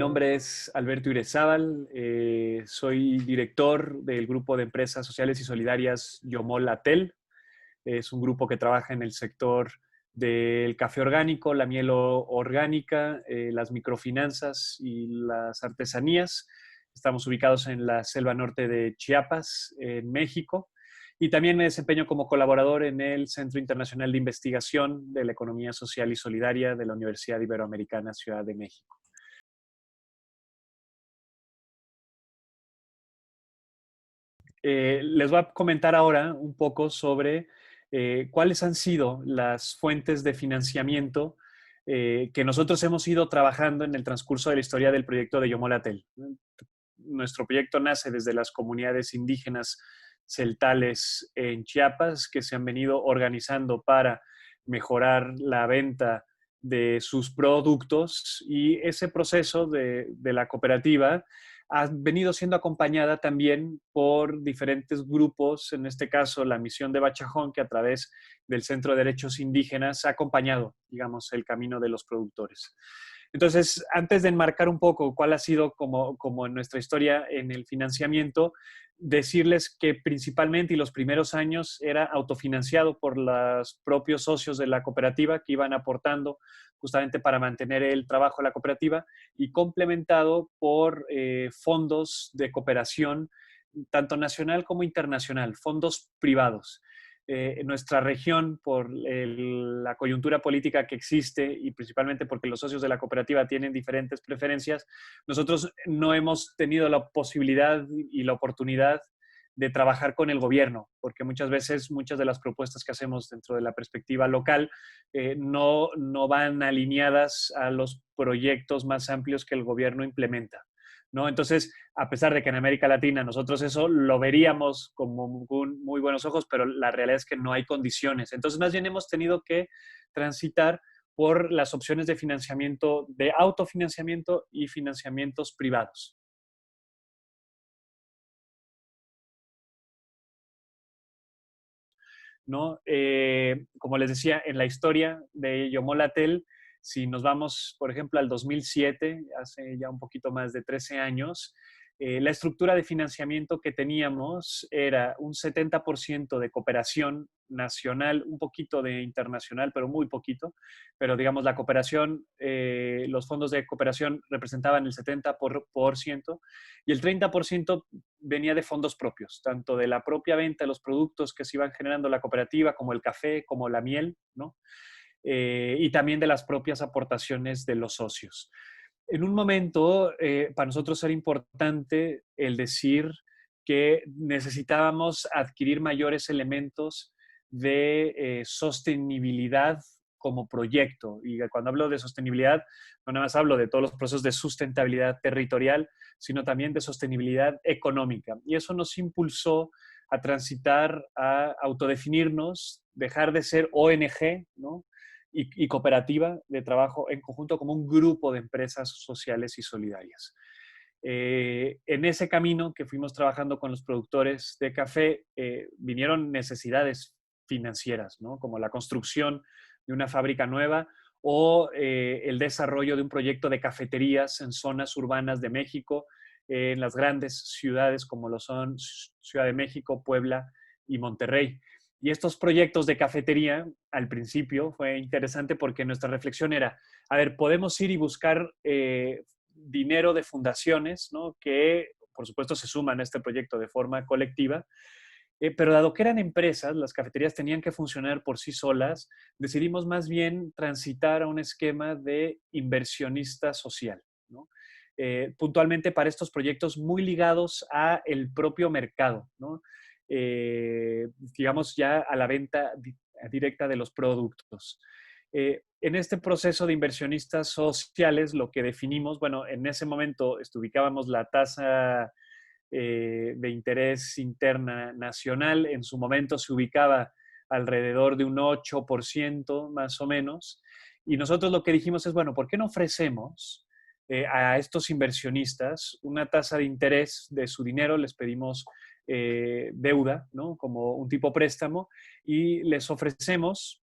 nombre es Alberto Irezábal, soy director del grupo de empresas sociales y solidarias Yomol Atel. Es un grupo que trabaja en el sector del café orgánico, la miel orgánica, las microfinanzas y las artesanías. Estamos ubicados en la selva norte de Chiapas, en México. Y también me desempeño como colaborador en el Centro Internacional de Investigación de la Economía Social y Solidaria de la Universidad Iberoamericana Ciudad de México. Les voy a comentar ahora un poco sobre cuáles han sido las fuentes de financiamiento que nosotros hemos ido trabajando en el transcurso de la historia del proyecto de Yomolatel. Nuestro proyecto nace desde las comunidades indígenas celtales en Chiapas, que se han venido organizando para mejorar la venta de sus productos, y ese proceso de la cooperativa ha venido siendo acompañada también por diferentes grupos, en este caso la Misión de Bachajón, que a través del Centro de Derechos Indígenas ha acompañado, digamos, el camino de los productores. Entonces, antes de enmarcar un poco cuál ha sido como en nuestra historia en el financiamiento, decirles que principalmente y los primeros años era autofinanciado por los propios socios de la cooperativa que iban aportando justamente para mantener el trabajo de la cooperativa, y complementado por fondos de cooperación tanto nacional como internacional, fondos privados. En nuestra región, por la coyuntura política que existe y principalmente porque los socios de la cooperativa tienen diferentes preferencias, nosotros no hemos tenido la posibilidad y la oportunidad de trabajar con el gobierno, porque muchas veces muchas de las propuestas que hacemos dentro de la perspectiva local no van alineadas a los proyectos más amplios que el gobierno implementa, ¿no? Entonces, a pesar de que en América Latina nosotros eso lo veríamos como con muy buenos ojos, pero la realidad es que no hay condiciones. Entonces, más bien hemos tenido que transitar por las opciones de financiamiento, de autofinanciamiento y financiamientos privados, ¿no? Como les decía, en la historia de Yomolatel, si nos vamos, por ejemplo, al 2007, hace ya un poquito más de 13 años, la estructura de financiamiento que teníamos era un 70% de cooperación nacional, un poquito de internacional, pero muy poquito. Pero digamos, la cooperación, los fondos de cooperación representaban el 70% y el 30% venía de fondos propios, tanto de la propia venta de los productos que se iban generando la cooperativa, como el café, como la miel, ¿no? Y también de las propias aportaciones de los socios. En un momento, para nosotros era importante el decir que necesitábamos adquirir mayores elementos de sostenibilidad como proyecto. Y cuando hablo de sostenibilidad, no nada más hablo de todos los procesos de sustentabilidad territorial, sino también de sostenibilidad económica. Y eso nos impulsó a transitar, a autodefinirnos, dejar de ser ONG, ¿no? Y cooperativa de trabajo en conjunto como un grupo de empresas sociales y solidarias. En ese camino que fuimos trabajando con los productores de café, vinieron necesidades financieras, ¿no? Como la construcción de una fábrica nueva o el desarrollo de un proyecto de cafeterías en zonas urbanas de México, en las grandes ciudades como lo son Ciudad de México, Puebla y Monterrey. Y estos proyectos de cafetería, al principio, fue interesante porque nuestra reflexión era, a ver, podemos ir y buscar dinero de fundaciones, ¿no? Que, por supuesto, se suman a este proyecto de forma colectiva, pero dado que eran empresas, las cafeterías tenían que funcionar por sí solas, decidimos más bien transitar a un esquema de inversionista social, ¿no? Puntualmente para estos proyectos muy ligados a el propio mercado, ¿no? Digamos ya a la venta directa de los productos. En este proceso de inversionistas sociales, lo que definimos, bueno, en ese momento ubicábamos la tasa de interés interna nacional, en su momento se ubicaba alrededor de un 8% más o menos, y nosotros lo que dijimos es, bueno, ¿por qué no ofrecemos a estos inversionistas una tasa de interés de su dinero? Les pedimos deuda, ¿no? Como un tipo préstamo, y les ofrecemos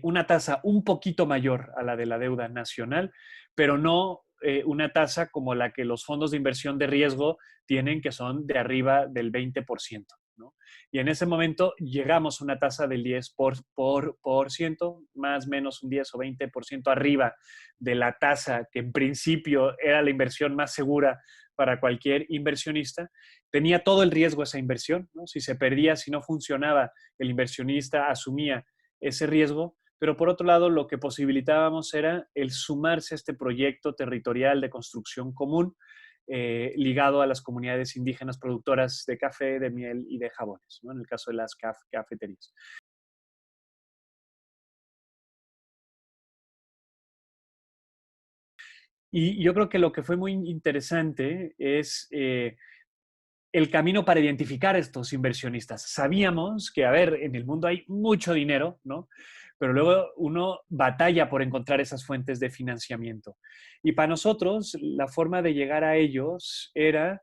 una tasa un poquito mayor a la de la deuda nacional, pero no una tasa como la que los fondos de inversión de riesgo tienen, que son de arriba del 20%, ¿no? Y en ese momento llegamos a una tasa del 10%, más o menos un 10 o 20% arriba de la tasa que en principio era la inversión más segura para cualquier inversionista. Tenía todo el riesgo esa inversión, ¿no? Si se perdía, si no funcionaba, el inversionista asumía ese riesgo, pero por otro lado lo que posibilitábamos era el sumarse a este proyecto territorial de construcción común ligado a las comunidades indígenas productoras de café, de miel y de jabones, ¿no? En el caso de las cafeterías. Y yo creo que lo que fue muy interesante es el camino para identificar a estos inversionistas. Sabíamos que, a ver, en el mundo hay mucho dinero, ¿no? Pero luego uno batalla por encontrar esas fuentes de financiamiento. Y para nosotros, la forma de llegar a ellos era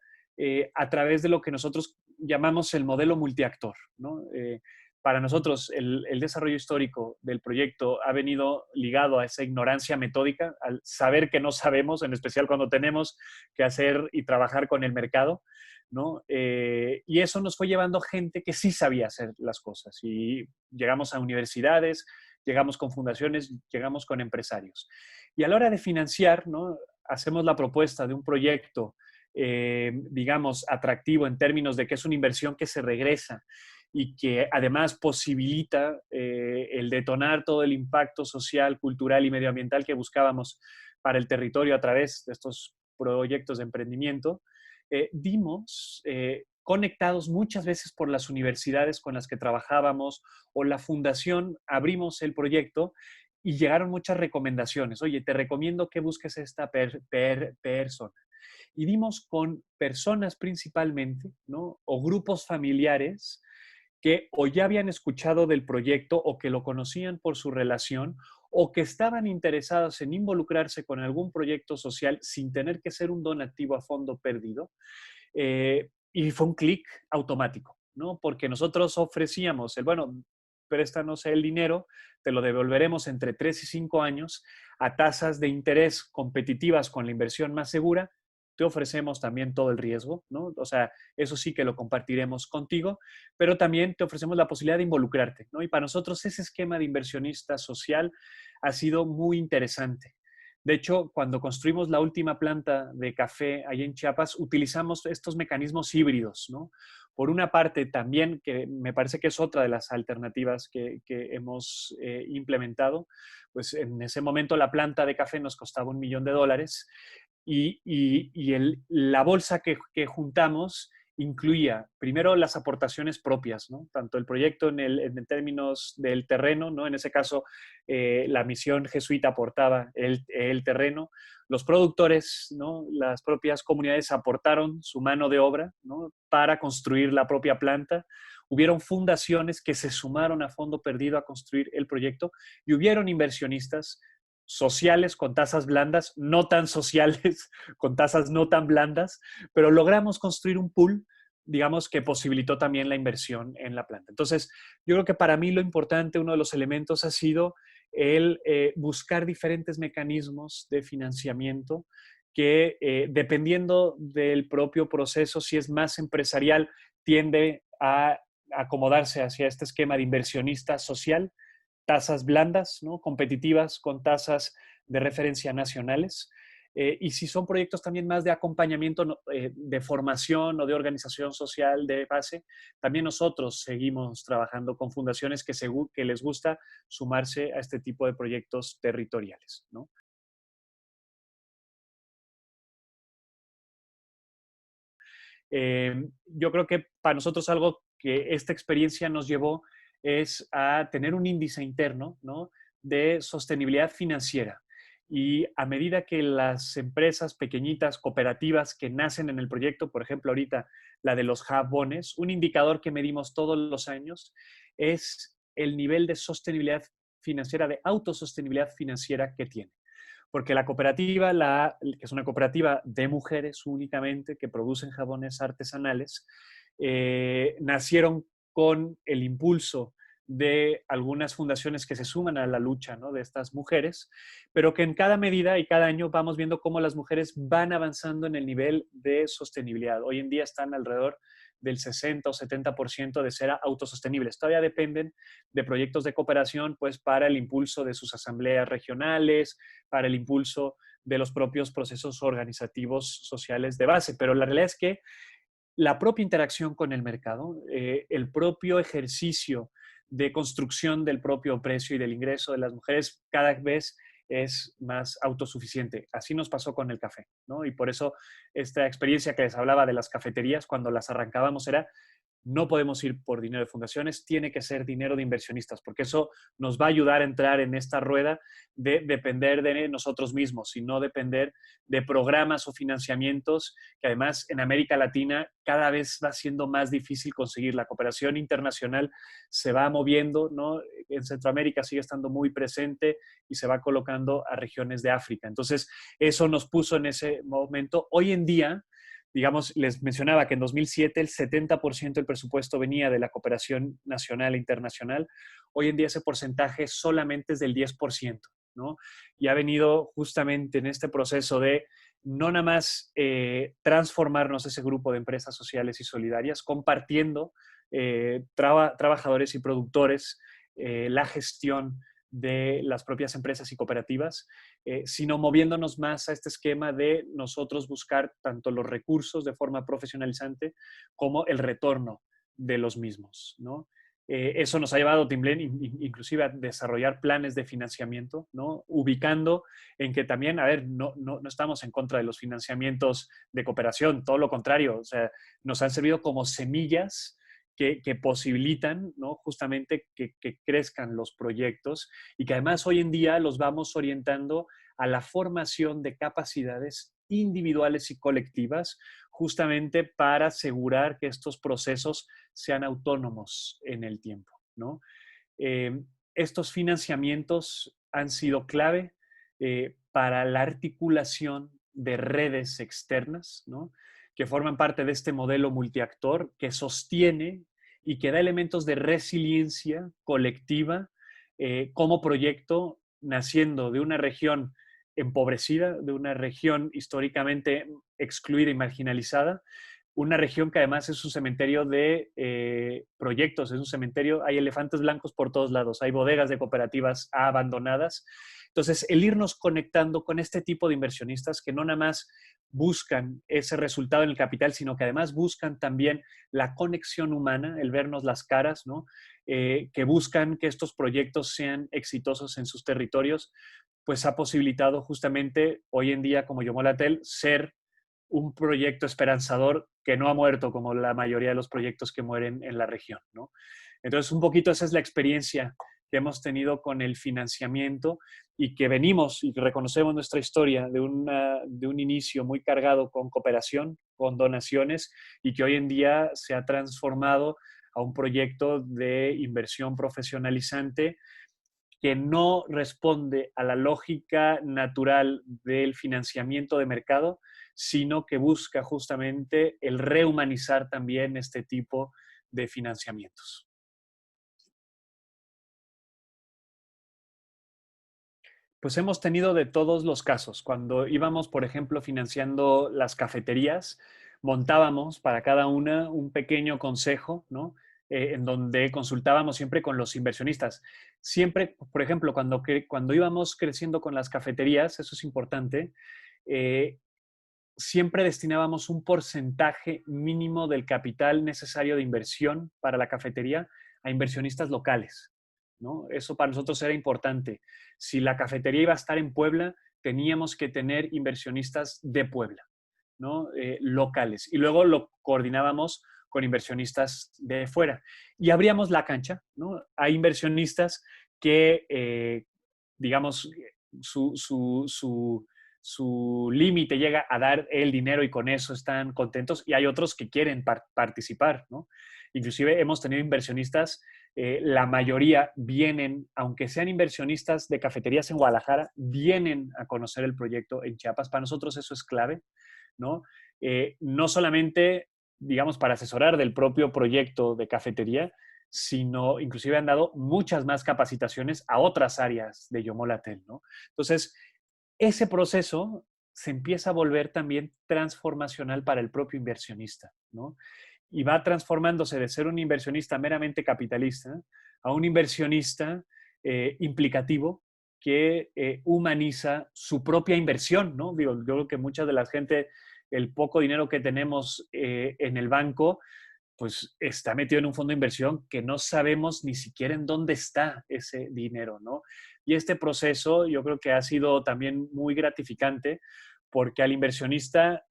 a través de lo que nosotros llamamos el modelo multiactor, ¿no? Para nosotros, el desarrollo histórico del proyecto ha venido ligado a esa ignorancia metódica, al saber que no sabemos, en especial cuando tenemos que hacer y trabajar con el mercado, ¿no? Y eso nos fue llevando gente que sí sabía hacer las cosas. Y llegamos a universidades, llegamos con fundaciones, llegamos con empresarios. Y a la hora de financiar, ¿no? Hacemos la propuesta de un proyecto, digamos, atractivo en términos de que es una inversión que se regresa y que además posibilita el detonar todo el impacto social, cultural y medioambiental que buscábamos para el territorio a través de estos proyectos de emprendimiento. Dimos conectados muchas veces por las universidades con las que trabajábamos o la fundación, abrimos el proyecto y llegaron muchas recomendaciones. Oye, te recomiendo que busques esta persona. Y dimos con personas principalmente, ¿no? O grupos familiares que o ya habían escuchado del proyecto o que lo conocían por su relación o que estaban interesados en involucrarse con algún proyecto social sin tener que ser un donativo a fondo perdido. Y fue un clic automático, ¿no? Porque nosotros ofrecíamos el, bueno, préstanos el dinero, te lo devolveremos entre 3 y 5 años a tasas de interés competitivas con la inversión más segura. Te ofrecemos también todo el riesgo, ¿no? O sea, eso sí que lo compartiremos contigo, pero también te ofrecemos la posibilidad de involucrarte, ¿no? Y para nosotros ese esquema de inversionista social ha sido muy interesante. De hecho, cuando construimos la última planta de café ahí en Chiapas, utilizamos estos mecanismos híbridos, ¿no? Por una parte, también, que me parece que es otra de las alternativas que hemos implementado, pues en ese momento la planta de café nos costaba $1 millón y la bolsa que juntamos incluía primero las aportaciones propias, ¿no? Tanto el proyecto en términos del terreno, ¿no? En ese caso, la misión jesuita aportaba el terreno, los productores, ¿no? Las propias comunidades aportaron su mano de obra, ¿no? Para construir la propia planta. Hubieron fundaciones que se sumaron a fondo perdido a construir el proyecto y hubieron inversionistas sociales con tasas blandas, no tan sociales con tasas no tan blandas, pero logramos construir un pool, digamos, que posibilitó también la inversión en la planta. Entonces, yo creo que para mí lo importante, uno de los elementos ha sido el buscar diferentes mecanismos de financiamiento que dependiendo del propio proceso, si es más empresarial, tiende a acomodarse hacia este esquema de inversionista social, tasas blandas, ¿no? Competitivas con tasas de referencia nacionales. Y si son proyectos también más de acompañamiento, de formación o de organización social de base, también nosotros seguimos trabajando con fundaciones que les gusta sumarse a este tipo de proyectos territoriales, ¿no? Yo creo que para nosotros algo que esta experiencia nos llevó es a tener un índice interno, ¿no? De sostenibilidad financiera. Y a medida que las empresas pequeñitas, cooperativas que nacen en el proyecto, por ejemplo, ahorita la de los jabones, un indicador que medimos todos los años es el nivel de sostenibilidad financiera, de autosostenibilidad financiera que tiene. Porque la cooperativa, que es una cooperativa de mujeres únicamente que producen jabones artesanales, nacieron con el impulso de algunas fundaciones que se suman a la lucha, ¿no?, de estas mujeres, pero que en cada medida y cada año vamos viendo cómo las mujeres van avanzando en el nivel de sostenibilidad. Hoy en día están alrededor del 60 o 70% de ser autosostenibles. Todavía dependen de proyectos de cooperación, pues, para el impulso de sus asambleas regionales, para el impulso de los propios procesos organizativos sociales de base. Pero la realidad es que la propia interacción con el mercado, el propio ejercicio de construcción del propio precio y del ingreso de las mujeres cada vez es más autosuficiente. Así nos pasó con el café, ¿no? Y por eso esta experiencia que les hablaba de las cafeterías, cuando las arrancábamos era no podemos ir por dinero de fundaciones, tiene que ser dinero de inversionistas, porque eso nos va a ayudar a entrar en esta rueda de depender de nosotros mismos y no depender de programas o financiamientos que además en América Latina cada vez va siendo más difícil conseguir. La cooperación internacional se va moviendo, ¿no? En Centroamérica sigue estando muy presente y se va colocando a regiones de África. Entonces, eso nos puso en ese momento. Hoy en día, digamos, les mencionaba que en 2007 el 70% del presupuesto venía de la cooperación nacional e internacional. Hoy en día ese porcentaje solamente es del 10%, ¿no? Y ha venido justamente en este proceso de no nada más transformarnos ese grupo de empresas sociales y solidarias, compartiendo trabajadores y productores la gestión de las propias empresas y cooperativas, sino moviéndonos más a este esquema de nosotros buscar tanto los recursos de forma profesionalizante como el retorno de los mismos, ¿no? Eso nos ha llevado, Timblén, inclusive a desarrollar planes de financiamiento, ¿no? Ubicando en que también, a ver, no estamos en contra de los financiamientos de cooperación, todo lo contrario, o sea, nos han servido como semillas que posibilitan, ¿no?, justamente que crezcan los proyectos y que además hoy en día los vamos orientando a la formación de capacidades individuales y colectivas, justamente para asegurar que estos procesos sean autónomos en el tiempo, ¿no? Eh, Estos financiamientos han sido clave para la articulación de redes externas, ¿no?, que forman parte de este modelo multiactor que sostiene y que da elementos de resiliencia colectiva como proyecto naciendo de una región empobrecida, de una región históricamente excluida y marginalizada, una región que además es un cementerio de proyectos, es un cementerio, hay elefantes blancos por todos lados, hay bodegas de cooperativas abandonadas. Entonces, el irnos conectando con este tipo de inversionistas que no nada más buscan ese resultado en el capital, sino que además buscan también la conexión humana, el vernos las caras, ¿no? Que buscan que estos proyectos sean exitosos en sus territorios, pues ha posibilitado justamente hoy en día, como Yomolatel, ser un proyecto esperanzador que no ha muerto como la mayoría de los proyectos que mueren en la región, ¿no? Entonces, un poquito esa es la experiencia que hemos tenido con el financiamiento y que venimos y reconocemos nuestra historia de un inicio muy cargado con cooperación, con donaciones y que hoy en día se ha transformado a un proyecto de inversión profesionalizante que no responde a la lógica natural del financiamiento de mercado, sino que busca justamente el rehumanizar también este tipo de financiamientos. Pues hemos tenido de todos los casos. Cuando íbamos, por ejemplo, financiando las cafeterías, montábamos para cada una un pequeño consejo, ¿no? En donde consultábamos siempre con los inversionistas. Siempre, por ejemplo, cuando íbamos creciendo con las cafeterías, eso es importante, eh, siempre destinábamos un porcentaje mínimo del capital necesario de inversión para la cafetería a inversionistas locales, ¿no? Eso para nosotros era importante. Si la cafetería iba a estar en Puebla, teníamos que tener inversionistas de Puebla, ¿no? Locales. Y luego lo coordinábamos con inversionistas de fuera. Y abríamos la cancha, ¿no? Hay inversionistas que, digamos, su límite llega a dar el dinero y con eso están contentos y hay otros que quieren participar, ¿no? Inclusive hemos tenido inversionistas, la mayoría vienen, aunque sean inversionistas de cafeterías en Guadalajara, vienen a conocer el proyecto en Chiapas. Para nosotros eso es clave, ¿no? No solamente, digamos, para asesorar del propio proyecto de cafetería, sino inclusive han dado muchas más capacitaciones a otras áreas de Yomolatel, ¿no? Entonces, ese proceso se empieza a volver también transformacional para el propio inversionista, ¿no? Y va transformándose de ser un inversionista meramente capitalista a un inversionista implicativo que humaniza su propia inversión, ¿no? Digo, yo creo que mucha de la gente, el poco dinero que tenemos en el banco, pues está metido en un fondo de inversión que no sabemos ni siquiera en dónde está ese dinero, ¿no? Y este proceso yo creo que ha sido también muy gratificante porque al inversionista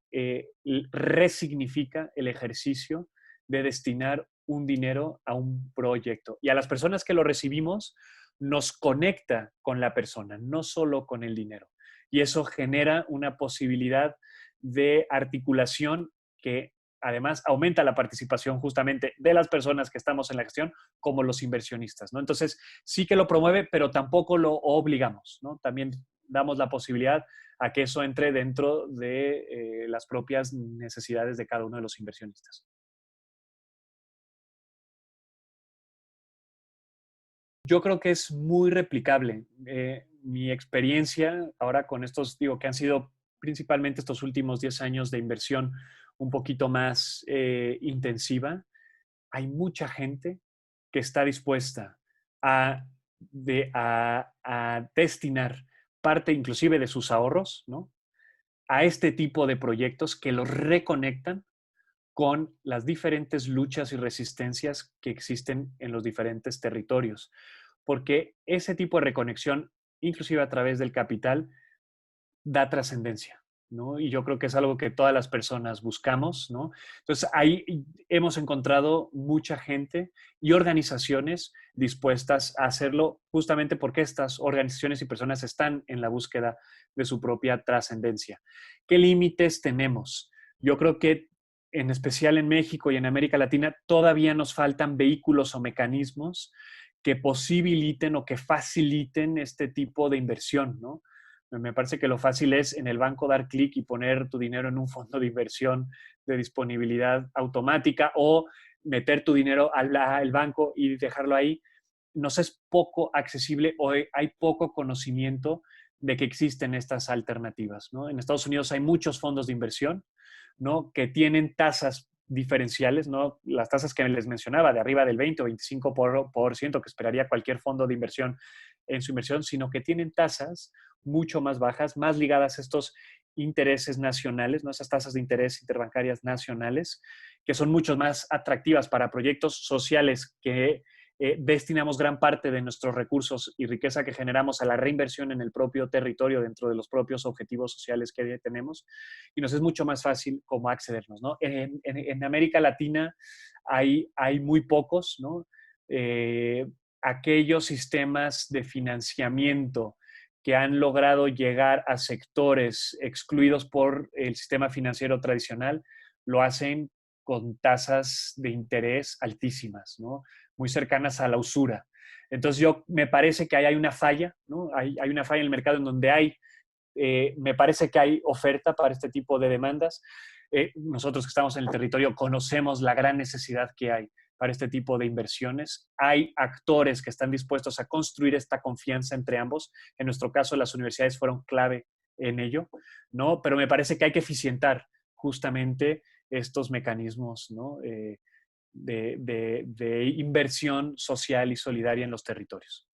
resignifica el ejercicio de destinar un dinero a un proyecto. Y a las personas que lo recibimos nos conecta con la persona, no solo con el dinero. Y eso genera una posibilidad de articulación que además aumenta la participación justamente de las personas que estamos en la gestión como los inversionistas, ¿no? Entonces, sí que lo promueve, pero tampoco lo obligamos, ¿no? También damos la posibilidad a que eso entre dentro de las propias necesidades de cada uno de los inversionistas. Yo creo que es muy replicable. Mi experiencia ahora con estos, digo, que han sido principalmente estos últimos 10 años de inversión un poquito más intensiva, hay mucha gente que está dispuesta a, a destinar parte inclusive de sus ahorros, ¿no? A este tipo de proyectos que los reconectan con las diferentes luchas y resistencias que existen en los diferentes territorios. Porque ese tipo de reconexión, inclusive a través del capital, da trascendencia, ¿no? Y yo creo que es algo que todas las personas buscamos, ¿no? Entonces, ahí hemos encontrado mucha gente y organizaciones dispuestas a hacerlo justamente porque estas organizaciones y personas están en la búsqueda de su propia trascendencia. ¿Qué límites tenemos? Yo creo que en especial en México y en América Latina todavía nos faltan vehículos o mecanismos que posibiliten o que faciliten este tipo de inversión, ¿no? Me parece que lo fácil es en el banco dar clic y poner tu dinero en un fondo de inversión de disponibilidad automática o meter tu dinero al banco y dejarlo ahí. Nos es poco accesible o hay poco conocimiento de que existen estas alternativas, ¿no? En Estados Unidos hay muchos fondos de inversión, ¿no? Que tienen tasas diferenciales, ¿no? Las tasas que les mencionaba, de arriba del 20 o 25% que esperaría cualquier fondo de inversión en su inversión, sino que tienen tasas mucho más bajas, más ligadas a estos intereses nacionales, ¿no? Esas tasas de interés interbancarias nacionales, que son mucho más atractivas para proyectos sociales que destinamos gran parte de nuestros recursos y riqueza que generamos a la reinversión en el propio territorio dentro de los propios objetivos sociales que tenemos y nos es mucho más fácil cómo accedernos, ¿no? En América Latina hay muy pocos, ¿no? Aquellos sistemas de financiamiento que han logrado llegar a sectores excluidos por el sistema financiero tradicional, lo hacen con tasas de interés altísimas, ¿no? Muy cercanas a la usura. Entonces yo me parece que ahí hay una falla, ¿no? Hay una falla en el mercado en donde me parece que hay oferta para este tipo de demandas. Nosotros que estamos en el territorio conocemos la gran necesidad que hay para este tipo de inversiones. Hay actores que están dispuestos a construir esta confianza entre ambos. En nuestro caso, las universidades fueron clave en ello, ¿no? Pero me parece que hay que eficientar justamente estos mecanismos, ¿no? De inversión social y solidaria en los territorios.